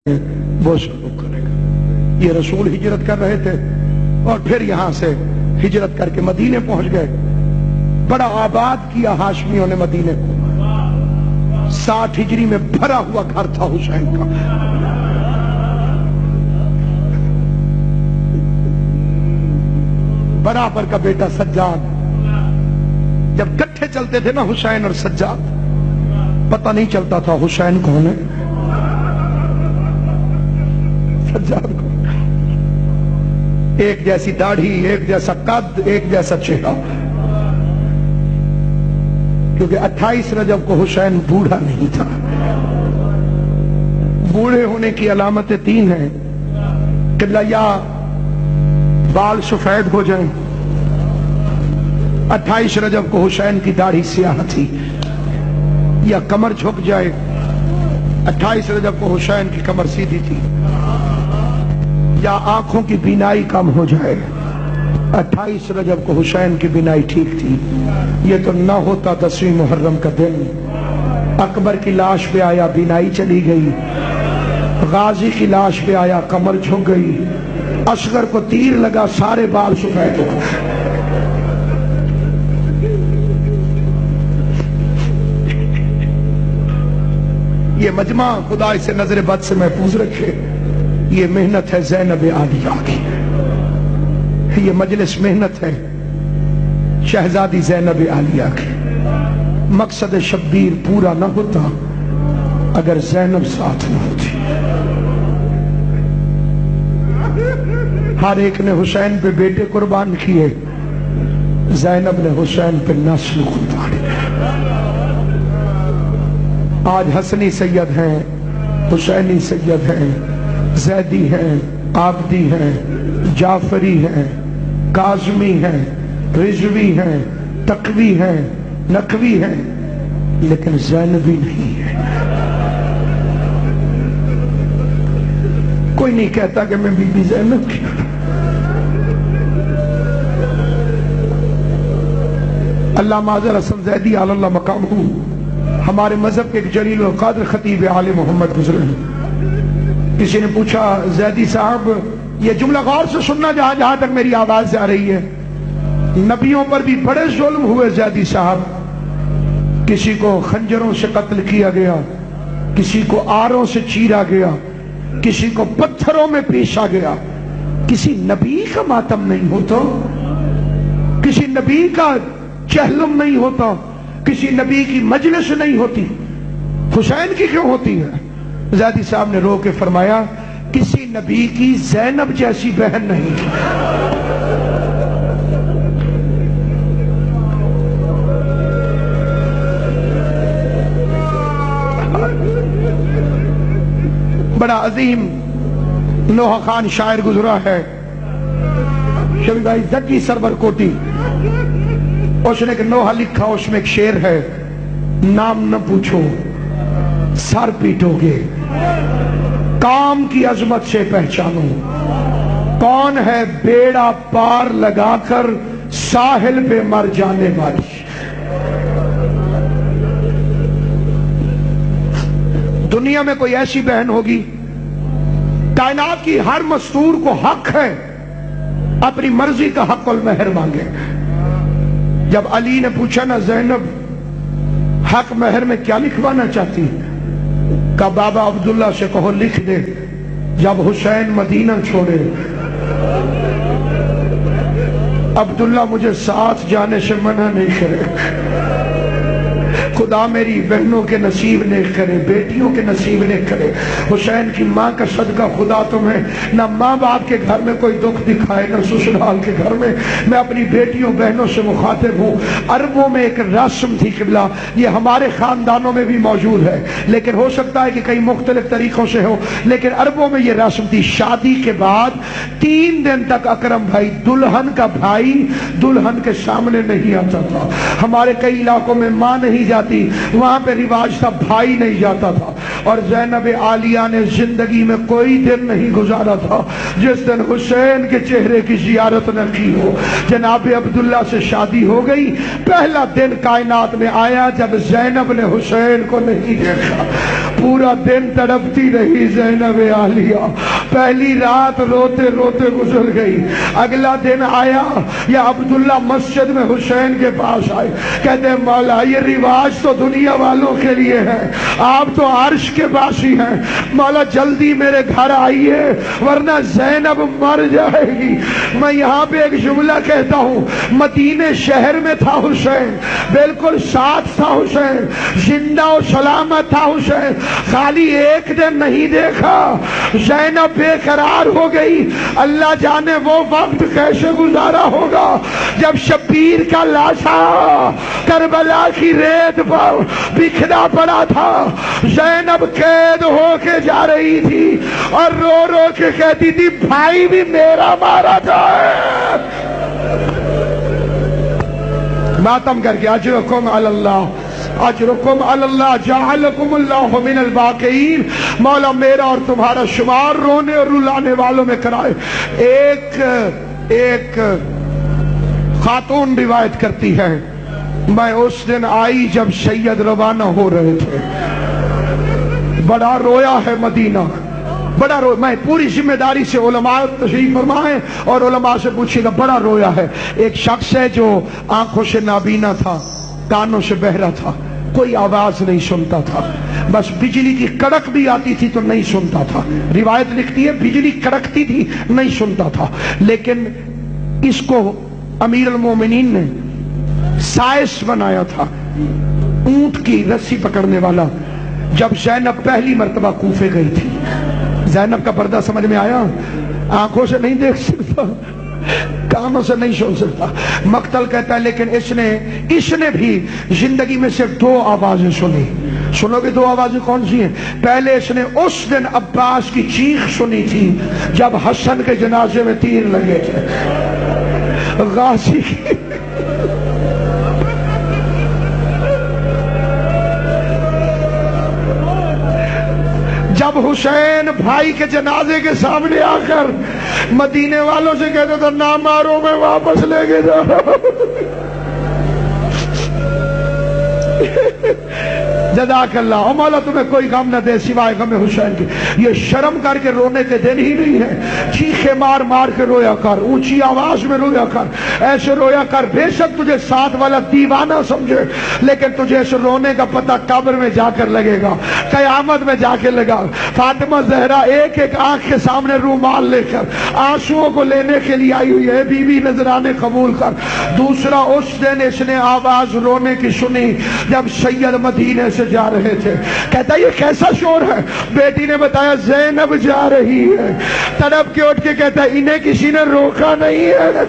وہ شروع کرے گا۔ یہ رسول ہجرت کر رہے تھے اور پھر یہاں سے ہجرت کر کے مدینے پہنچ گئے۔ بڑا آباد کیا ہاشمیوں نے مدینے کو۔ 60 ہجری میں بھرا ہوا گھر تھا حسین کا۔ برابر کا بیٹا سجاد، جب گٹھے چلتے تھے نا حسین اور سجاد، پتہ نہیں چلتا تھا حسین کون ہے سجاد کون ہے۔ ایک جیسی داڑھی، ایک جیسا قد، ایک جیسا چہرہ، کیونکہ 28 رجب کو حسین بوڑھا نہیں تھا۔ بوڑھے ہونے کی علامتیں 3 ہیں کہ یا بال سفید ہو جائیں۔ 28 رجب کو حسین کی داڑھی سیاہ تھی، یا کمر جھک جائے۔ 28 رجب کو حسین کی کمر سیدھی تھی، یا آنکھوں کی بینائی کم ہو جائے۔ 28 رجب کو حسین کی بینائی ٹھیک تھی۔ یہ تو نہ ہوتا 10ویں محرم کا دن، اکبر کی لاش پہ آیا بینائی چلی گئی، غازی کی لاش پہ آیا کمر جھک گئی، اصغر کو تیر لگا سارے بال سفید ہو گئے۔ یہ مجمع خدا اسے نظر بد سے محفوظ رکھے۔ یہ محنت ہے زینب عالیہ کی، یہ مجلس محنت ہے شہزادی زینب عالیہ کی۔ مقصد شبیر پورا نہ ہوتا اگر زینب ساتھ نہ ہوتی۔ ہر ایک نے حسین پہ بیٹے قربان کیے، زینب نے حسین پہ نسل قربان کی۔ آج حسنی سید ہیں، حسینی سید ہیں، زیدی ہیں، عابدی ہیں، جعفری ہیں، کاظمی ہیں، رضوی ہیں، تقوی ہیں، نقوی ہیں، لیکن زینبی نہیں ہے۔ کوئی نہیں کہتا کہ میں بی بی زینب کی۔ علامہ اظہر حسن زیدی علی اللہ مقامہ ہمارے مذہب کے ایک جلیل القدر خطیب آل محمد گزرے ہیں۔ کسی نے پوچھا زیدی صاحب یہ جملہ غور سے سننا جہاں تک میری آواز سے آ رہی ہے، نبیوں پر بھی بڑے ظلم ہوئے زیدی صاحب۔ کسی کو خنجروں سے قتل کیا گیا، کسی کو آروں سے چیرا گیا، کسی کو پتھروں میں پیشا گیا۔ کسی نبی کا ماتم نہیں ہوتا، کسی نبی کا چہلم نہیں ہوتا، کسی نبی کی مجلس نہیں ہوتی، حسین کی کیوں ہوتی ہے؟ زیدی صاحب نے رو کے فرمایا کسی نبی کی زینب جیسی بہن نہیں تھی۔ بڑا عظیم نوحہ خان شاعر گزرا ہے، شبی بھائی زکی سرور کوٹی، اس نے کہ نوحہ لکھا، اس میں ایک شعر ہے، نام نہ پوچھو سر پیٹو گے، کام کی عظمت سے پہچانو، کون ہے بیڑا پار لگا کر ساحل پہ مر جانے والی۔ دنیا میں کوئی ایسی بہن ہوگی؟ کائنات کی ہر مستور کو حق ہے اپنی مرضی کا حق المہر مانگے۔ جب علی نے پوچھا نا زینب حق مہر میں کیا لکھوانا چاہتی، کہا بابا عبداللہ سے کہو لکھ دے جب حسین مدینہ چھوڑے عبداللہ مجھے ساتھ جانے سے منع نہیں کرے۔ خدا میری بہنوں کے نصیب نیک کرے، بیٹیوں کے نصیب نیک کرے۔ حسین کی ماں کا صدقہ خدا تمہیں نہ ماں باپ کے گھر میں کوئی دکھ دکھائے، نہ سسرال کے گھر میں۔ میں اپنی بیٹیوں بہنوں سے مخاطب ہوں۔ عربوں میں ایک رسم تھی قبلہ، یہ ہمارے خاندانوں میں بھی موجود ہے، لیکن ہو سکتا ہے کہ کئی مختلف طریقوں سے ہو، لیکن عربوں میں یہ رسم تھی، شادی کے بعد 3 دن تک اکرم بھائی دلہن کا بھائی دلہن کے سامنے نہیں آتا تھا۔ ہمارے کئی علاقوں میں ماں نہیں جاتی، وہاں پہ رواج تھا بھائی نہیں جاتا تھا۔ اور زینب عالیہ نے زندگی میں کوئی دن نہیں گزارا تھا جس دن حسین کے چہرے کی زیارت نہ کی ہو۔ جناب عبداللہ سے شادی ہو گئی، پہلا دن کائنات میں آیا جب زینب نے حسین کو نہیں دیکھا۔ پورا دن تڑپتی رہی زینب عالیہ، پہلی رات روتے روتے گزر گئی۔ اگلا دن آیا، یا عبداللہ مسجد میں حسین کے پاس آئے، کہتے ہیں مولا یہ رواج تو دنیا والوں کے لیے ہے، آپ تو عرش کے باسی ہیں، مولا جلدی میرے گھر آئیے ورنہ زینب مر جائے گی۔ میں یہاں پہ ایک جملہ کہتا ہوں، مدینے شہر میں تھا حسین، بالکل ساتھ تھا حسین، زندہ و سلامت تھا حسین، خالی ایک دن نہیں دیکھا زینب بے قرار ہو گئی۔ اللہ جانے وہ وقت کیسے گزارا ہوگا جب شبیر کا لاشا کربلا کی ریت پر بکھرا پڑا تھا، زینب قید ہو کے جا رہی تھی اور رو رو کے کہتی تھی بھائی بھی میرا مارا جائے۔ ماتم کر کے اجرکم علی اللہ، اجرکم علی اللہ، جعلکم اللہ من الباقین، مولا میرا اور تمہارا شمار رونے اور رلانے والوں میں کرائے۔ ایک خاتون روایت کرتی ہے، میں اس دن آئی جب سید روانہ ہو رہے تھے، بڑا رویا ہے مدینہ، بڑا رو، میں پوری ذمہ داری سے علماء تشریف فرمائیں اور علماء سے پوچھے گا، بڑا رویا ہے۔ ایک شخص ہے جو آنکھوں سے نابینا تھا، کانوں سے بہرا تھا، کوئی آواز نہیں سنتا تھا، بس بجلی کی کڑک بھی آتی تھی تو نہیں سنتا تھا۔ روایت لکھتی ہے بجلی کڑکتی تھی نہیں سنتا تھا، لیکن اس کو امیر المومنین نے سائس بنایا تھا، اونٹ کی رسی پکڑنے والا۔ جب زینب پہلی مرتبہ کوفے گئی تھی، زینب کا پردہ سمجھ میں آیا، آنکھوں سے نہیں دیکھ سکتا، کانوں سے نہیں سن سکتا۔ مقتل کہتا ہے لیکن اس نے بھی زندگی میں صرف دو آوازیں سنی۔ سنو گے دو آوازیں کون سی ہیں؟ پہلے اس نے اس دن عباس کی چیخ سنی تھی جب حسن کے جنازے میں تیر لگے تھے، غازی کی۔ جب حسین بھائی کے جنازے کے سامنے آ کر مدینے والوں سے کہتے تھا نہ مارو میں واپس لے کے جا رہا ہوں۔ جزاک اللہ، او مولا تمہیں کوئی غم نہ دے سوائے غم حسین کی۔ یہ شرم کر کے رونے کے دن ہی نہیں ہے، چیخے مار مار کے رویا کر، اونچی آواز میں رویا کر، ایسے رویا کر بے شک تجھے ساتھ والا دیوانہ سمجھے، لیکن تجھے اس رونے کا پتہ قبر میں جا کر لگے گا، قیامت میں جا کے لگا۔ فاطمہ زہرا ایک ایک آنکھ کے سامنے رومال لے کر آنسوؤں کو لینے کے لیے آئی ہوئی ہے، بی بی نذرانے قبول کر۔ دوسرا، اس دن اس نے آواز رونے کی سنی جب سید مدینے سے جا رہے تھے، کہتا یہ کیسا شور ہے؟ بیٹی نے بتایا زینب جا رہی ہے۔ تڑپ کے اٹھ کے کہتا ہے انہیں کسی نے روکا نہیں ہے،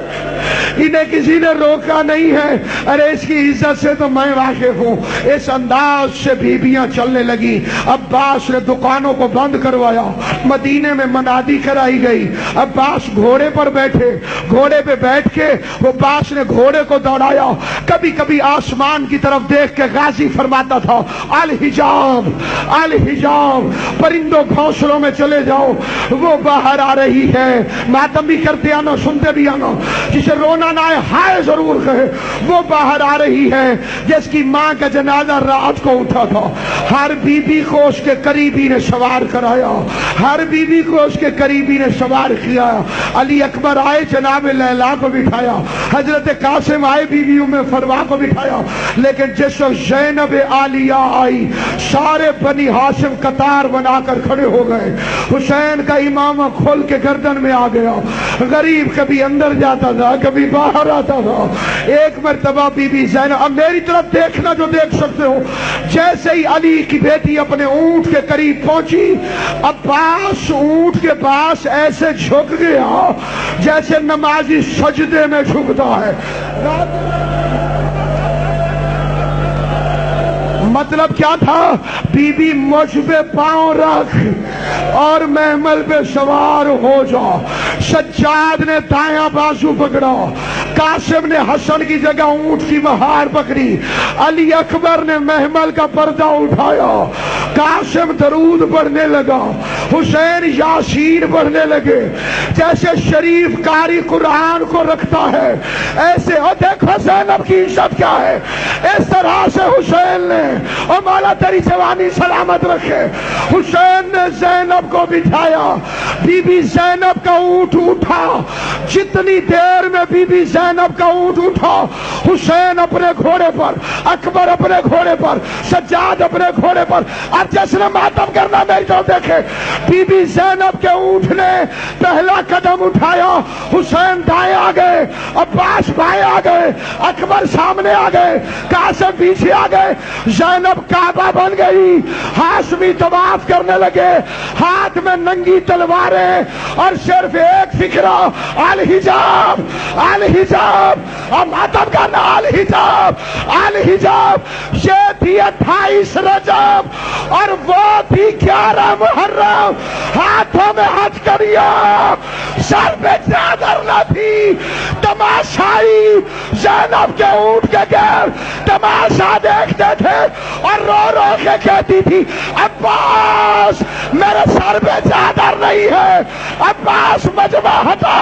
انہیں کسی نے روکا نہیں ہے، ارے اس کی عزت سے تو میں واقف ہوں۔ اس انداز سے بیبیاں چلنے لگی۔ عباس نے دکانوں کو بند کروایا، مدینے میں منادی کرائی گئی۔ عباس گھوڑے پر بیٹھے، گھوڑے پہ بیٹھ کے عباس نے گھوڑے کو دوڑایا، کبھی کبھی آسمان کی طرف دیکھ کے غازی فرماتا تھا الحجاب الحجاب، پرندوں گھونسلوں میں چلے جاؤ، وہ باہر آ رہی ہے۔ ماتم بھی کرتے آنا، سنتے بھی آنا، جسے رونا نہ آئے ہائے ضرور کہے، وہ باہر آ رہی ہے جس کی ماں کا جنازہ رات کو اٹھا تھا۔ ہر بی بی کو اس کے قریبی نے سوار کرایا، ہر بی بی کو اس کے قریبی نے سوار کیا۔ علی اکبر آئے، جناب لیلا کو بٹھایا، حضرت قاسم آئے، بی بی ام فروا کو بٹھایا، لیکن جس وقت زینب عالیہ آئی سارے بنی ہاشم قطار بنا کر کھڑے ہو گئے۔ حسین کا امامہ کھول کے گردن میں آ گیا، غریب کبھی اندر جاتا تھا کبھی باہر آتا تھا۔ ایک مرتبہ بی بی زینب، اب میری طرف دیکھنا جو دیکھ سکتے ہو، جیسے ہی علی کی بیٹی اپنے اونٹ کے قریب پہنچی، عباس اونٹ کے پاس ایسے جھک گیا جیسے نمازی سجدے میں جھکتا ہے۔ مطلب کیا تھا؟ بی بی مجھ پہ پاؤں رکھ اور محمل پہ سوار ہو جا۔ سجاد نے دایاں بازو پکڑا، قاسم نے حسن کی جگہ اونٹ کی مہار پکڑی، علی اکبر نے محمل کا پردہ اٹھایا، قاسم درود پڑھنے لگا، حسین یاسین پڑھنے لگے۔ جیسے شریف قاری قرآن کو رکھتا ہے ایسے، اور دیکھو زینب کی عزت کیا ہے، اس طرح سے حسین نے، اور مولا تیری جوانی سلامت رکھے، حسین نے زینب کو بٹھایا، بی بی زینب کا اونٹ اٹھا، جتنی دیر میں بی بی زینب کا اونٹ اٹھا، حسین اپنے گھوڑے پر، اکبر اپنے گھوڑے پر، سجاد اپنے گھوڑے پر، اب جس نے ماتم کرنا میری طرف دیکھے، بی بی زینب کے اونٹ نے پہلا قدم اٹھایا، حسین دائیں آ گئے، عباس بائیں آ گئے، اکبر سامنے آ گئے، قاسم پیچھے آ گئے، زینب کعبہ بن گئی، ہاشمی طواف کرنے لگے، ہاتھ میں ننگی تلواریں، اور صرف ایک فکرہ، الحجاب الحجاب، اور ماتم کرنا الحجاب الحجاب۔ یہ تھی 28 رجب اور وہ تھی 11 محرم، ہاتھوں میں ہتھ کریا، سر پہ چادر نہ تھی، تماشائی زینب کے اونٹ کے گھر تماشا دیکھتے تھے اور رو رو کے کہتی تھی عباس میرے سر پہ چادر نہیں ہے، عباس مجمع ہٹا۔